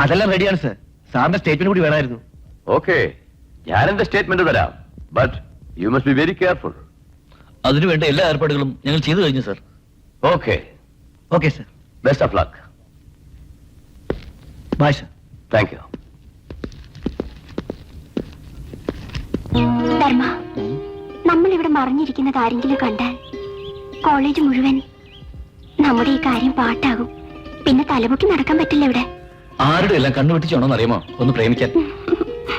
അതെല്ലാം റെഡിയാണ് സർ. സാറിന്റെ സ്റ്റേറ്റ്മെന്റ് കൂടി വേണമായിരുന്നു. ഓക്കെ, ഞാൻ എന്റെ സ്റ്റേറ്റ്മെന്റ് തരാം. But you must be very careful. അതിനുവേണ്ട എല്ലാ ഏർപ്പാടുകളും ഞങ്ങൾ ചെയ്തു കഴിഞ്ഞു sir. Okay, okay sir. Best of luck. Bye sir. Thank you. Dharma, നമ്മൾ ഇവിടെ മറിഞ്ഞിരിക്കുന്നത് ആരെങ്കിലും കണ്ടാൽ കോളേജ് മുഴുവൻ നമ്മുടെ ഈ കാര്യം പാട്ടാകും. പിന്നെ തലപൊക്കി നടക്കാൻ പറ്റില്ല ഇവിടെ. ആരുടെ എല്ലാം കണ്ണുവെട്ടിച്ചാണോന്ന് അറിയാമോ ഒന്ന് പ്രേമിക്കാൻ?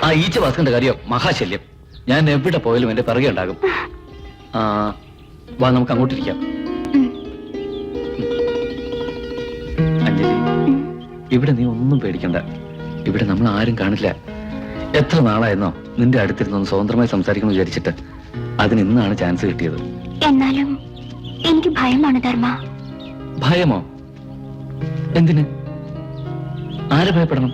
ആ ഈച്ച വാസ്കന്റെ കാര്യം മഹാശല്യം. ഞാൻ എവിടെ പോയാലും എന്റെ പിറകെ ഉണ്ടാകും. വാ, നമുക്ക് അങ്ങോട്ടിരിക്കാം. അഞ്ജലി, ഇവിടെ നീ ഒന്നും പേടിക്കണ്ട. ഇവിടെ നമ്മൾ ആരും കാണില്ല. എത്ര നാളായിരുന്നോ നിന്റെ അടുത്തിരുന്നൊന്ന് സ്വതന്ത്രമായി സംസാരിക്കണം വിചാരിച്ചിട്ട്. അതിന് ഇന്നാണ് ചാൻസ് കിട്ടിയത്. എന്നാലും എനിക്ക് ഭയമാണ് ധർമ്മ. ഭയമോ? എന്തിന്? ആരെ ഭയപ്പെടണം?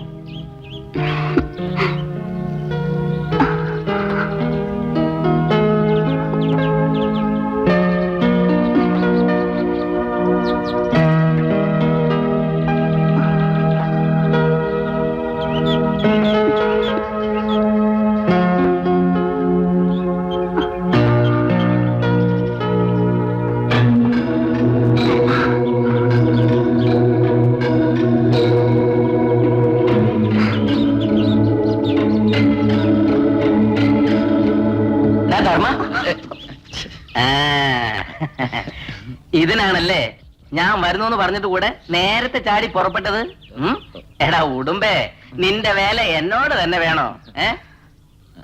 ഇതിനാണല്ലേ ഞാൻ വരുന്നു പറഞ്ഞിട്ട് കൂടെ നേരത്തെ ചാടി പുറപ്പെട്ടത്. എടാ ഉടുമ്പേ, നിന്റെ വേല എന്നോട് തന്നെ വേണോ?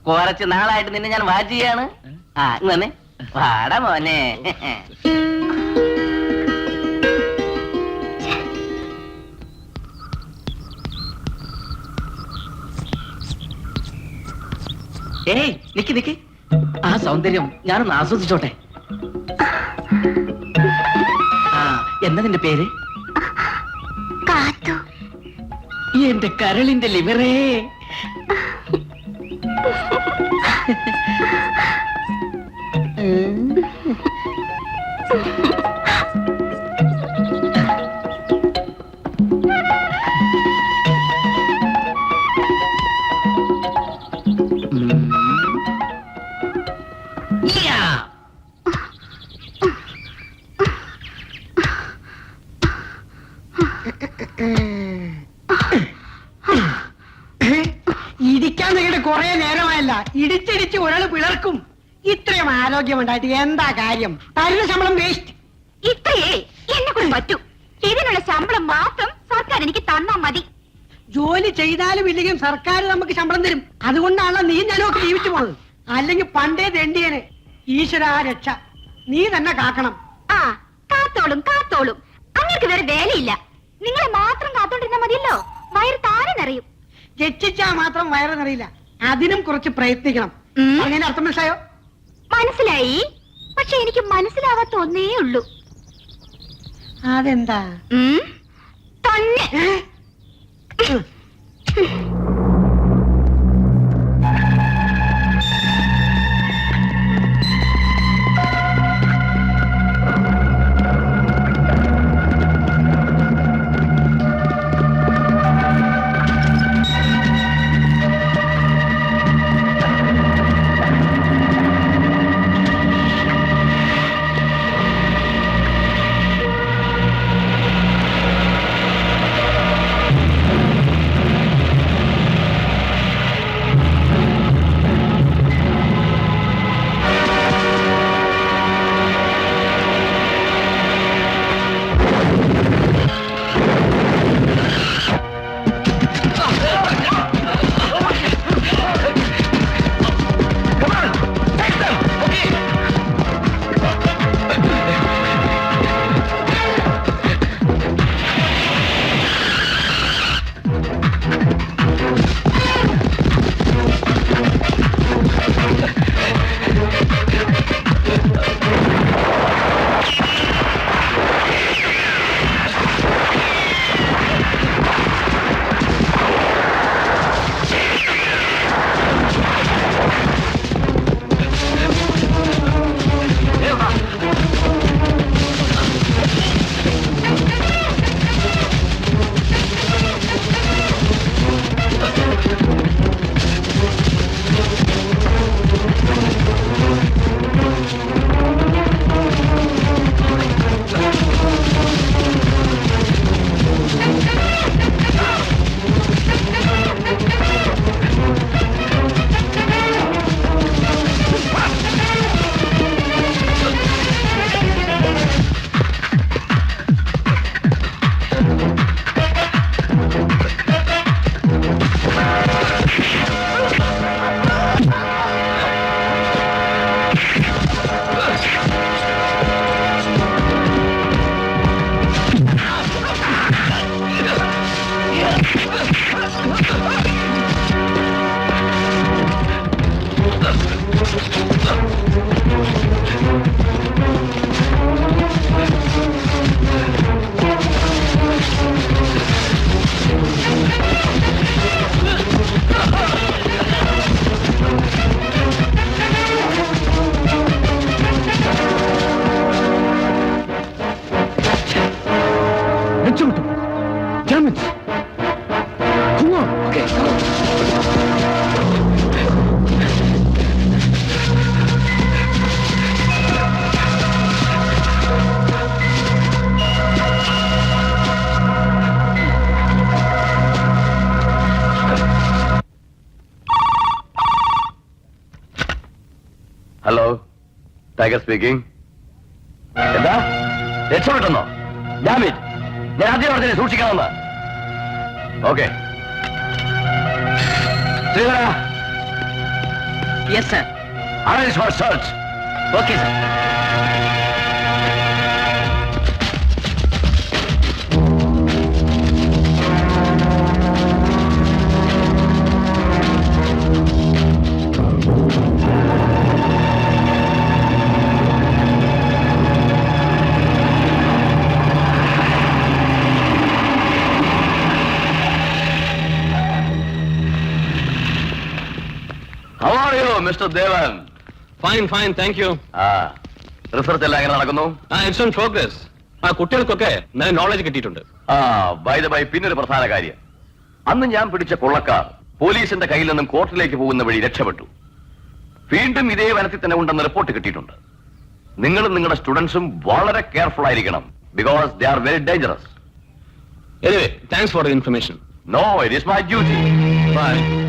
കുറച്ച് നാളായിട്ട് നിന്നെ ഞാൻ വാച്ച് ചെയ്യാണ്. ഇങ്ങനെ വാടാ മോനെ. ഏയ് നിക്ക് നിക്ക്, ആ സൗന്ദര്യം ഞാനൊന്ന് ആസ്വദിച്ചോട്ടെ. എന്താ നിന്റെ പേര്? കാത്തു. എന്റെ കരളിന്റെ ലിവറേ. ഇരിക്കാൻ നിങ്ങളുടെ കുറെ നേരമായല്ല. ഇടിച്ചിടിച്ച് ഒരാൾ പിളർക്കും. ഇത്രയും ആരോഗ്യമുണ്ടായിട്ട് എന്താ കാര്യം? തരുന്ന ശമ്പളം വേസ്റ്റ്. ഇത്രയേ എന്നെ കൊണ്ട് പറ്റൂ. ഇതിനുള്ള ശമ്പളം മാത്രം സർക്കാർ എനിക്ക് തന്നാ മതി. ജോലി ചെയ്താലും ഇല്ലെങ്കിലും സർക്കാർ നമുക്ക് ശമ്പളം തരും. അതുകൊണ്ടാണ് നീ ഞാനൊക്കെ ജീവിച്ചു പോണത്. അല്ലെങ്കിൽ പണ്ടേ തെണ്ടിയനെ. ഈശ്വരാ രക്ഷ, നീ തന്നെ കാക്കണം. ആ കാത്തോളും കാത്തോളും. അങ്ങേർക്ക് വേറെ വേലയില്ല. നിങ്ങളെ മാത്രം കാത്തോണ്ടിരുന്നാ മതിയല്ലോ. വയറ് താനെ നിറയും. രക്ഷിച്ചാ മാത്രം വയറ് നിറയില്ല. അതിനും കുറച്ച് പ്രയത്നിക്കണം. അങ്ങനെ അർത്ഥം മനസ്സിലായോ? മനസ്സിലായി. പക്ഷെ എനിക്ക് മനസ്സിലാവാത്ത ഒന്നേ ഉള്ളൂ. അതെന്താ? തന്നെ. രക്ഷപ്പെട്ടു. ജാമ്യം. Come on. Okay. Hello, Tiger speaking. എന്താ രക്ഷപ്പെട്ടെന്നോ? ജാമിറ്റ്, ഞാൻ ആദ്യം പറഞ്ഞില്ലേ സൂക്ഷിക്കണമെന്ന്. Okay Sreedhara, yes sir. arrange for search. Okay sir. How are you, Mr. Devan? Fine fine thank you. Research എല്ലാം എങ്ങനെ നടക്കുന്നു? It's on progress. ആ കുട്ടികൾക്കൊക്കെ നല്ല നോളജ് കിട്ടിയിട്ടുണ്ട്. ബൈ ദ ബൈ, പിന്നൊരു പ്രധാന കാര്യം. അന്ന് ഞാൻ പിടിച്ച കൊള്ളക്കാർ പോലീസിന്റെ കയ്യിൽ നിന്നും കോർട്ടിലേക്ക് പോകുന്ന വഴി രക്ഷപ്പെട്ടു. വീണ്ടും ഇതേ വനത്തിൽ തന്നെ ഉണ്ടെന്ന് റിപ്പോർട്ട് കിട്ടിയിട്ടുണ്ട്. നിങ്ങളും നിങ്ങളുടെ സ്റ്റുഡൻസും വളരെ കെയർഫുൾ ആയിരിക്കണം. Because they are very dangerous. Anyway thanks for the information. No, it is my duty. By.